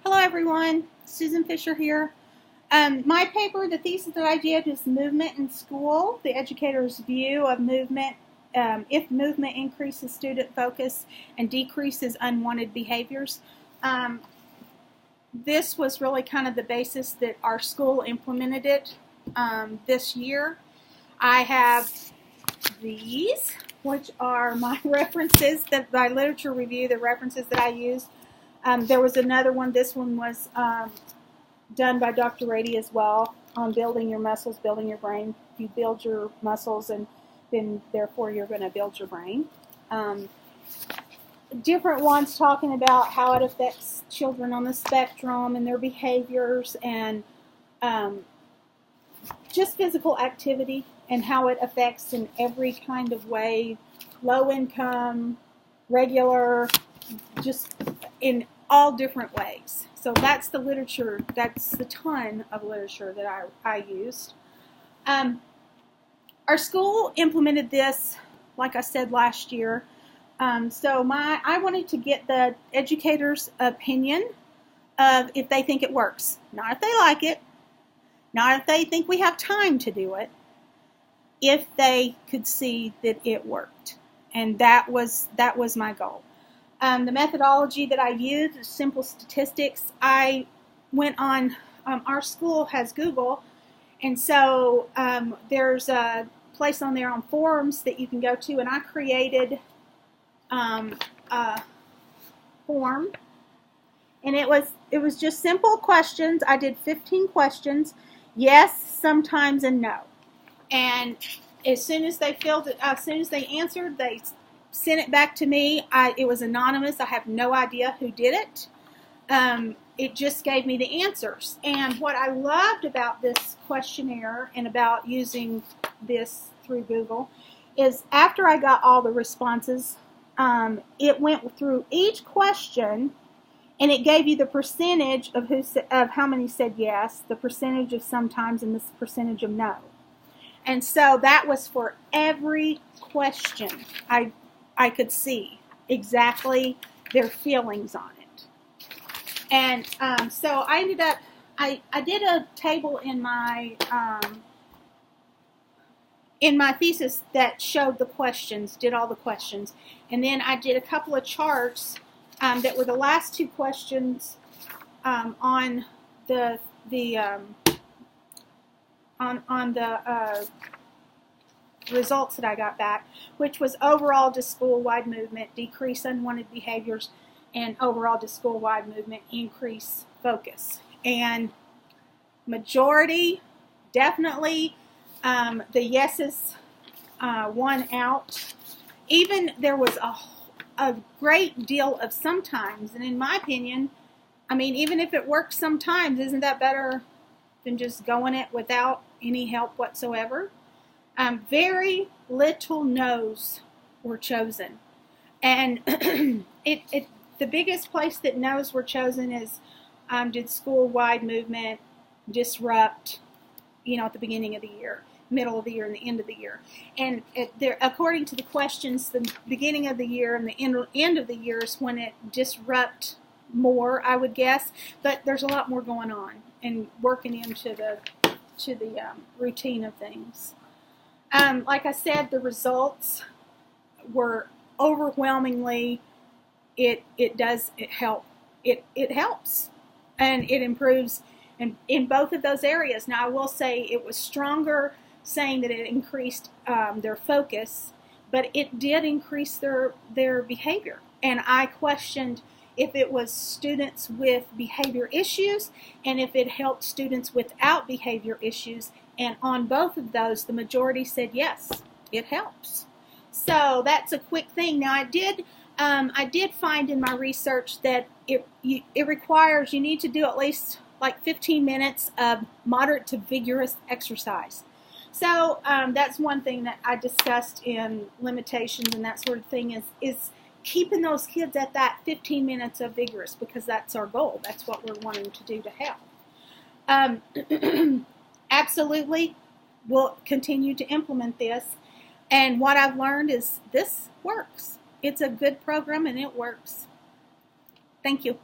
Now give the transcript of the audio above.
Hello everyone, Susan Fisher here. My paper, the thesis that I did is Movement in School, the educator's view of movement, if movement increases student focus and decreases unwanted behaviors. This was really kind of the basis that our school implemented it this year. I have these, which are my references, my literature review, the references that I used. There was another one. This one was done by Dr. Rady as well on building your muscles, building your brain. You build your muscles, and then therefore you're going to build your brain. Different ones talking about how it affects children on the spectrum and their behaviors, and just physical activity and how it affects in every kind of way, low income, regular, just in all different ways. So that's the literature, that's the ton of literature that I used. Our school implemented this, like I said, last year. So I wanted to get the educator's opinion of if they think it works. Not if they like it, not if they think we have time to do it, if they could see that it worked. And that was my goal. The methodology that I used is simple statistics. I went on, our school has Google, and so there's a place on there on forums that you can go to, and I created a form, and it was just simple questions. I did 15 questions, yes, sometimes, and no. And as soon as they filled it, as soon as they answered, they sent it back to me. It was anonymous. I have no idea who did it. It just gave me the answers. And what I loved about this questionnaire and about using this through Google is after I got all the responses, it went through each question, and it gave you the percentage of how many said yes, the percentage of sometimes, and the percentage of no. And so that was for every question. I could see exactly their feelings on it. And so I ended up, I did a table in my thesis that showed the questions, did all the questions. And then I did a couple of charts that were the last two questions on the results that I got back, which was overall to school-wide movement, decrease unwanted behaviors, and overall to school-wide movement, increase focus. And majority, definitely, the yeses won out. Even there was a great deal of sometimes, and in my opinion, I mean, even if it works sometimes, isn't that better than just going it without any help whatsoever? Very little no's were chosen, and the biggest place that no's were chosen is did school-wide movement disrupt, at the beginning of the year, middle of the year, and the end of the year. And according to the questions, the beginning of the year and the end of the year is when it disrupt more, I would guess. But there's a lot more going on and working into the routine of things. Like I said, the results were overwhelmingly, it helps, and it improves in both of those areas. Now, I will say it was stronger saying that it increased their focus, but it did increase their behavior. And I questioned if it was students with behavior issues and if it helped students without behavior issues. And on both of those, the majority said yes, it helps. So that's a quick thing. Now, I did find in my research that it requires, you need to do at least like 15 minutes of moderate to vigorous exercise. So that's one thing that I discussed in limitations and that sort of thing is keeping those kids at that 15 minutes of vigorous, because that's our goal. That's what we're wanting to do to help. Absolutely, we'll continue to implement this. And what I've learned is this works. It's a good program and it works. Thank you.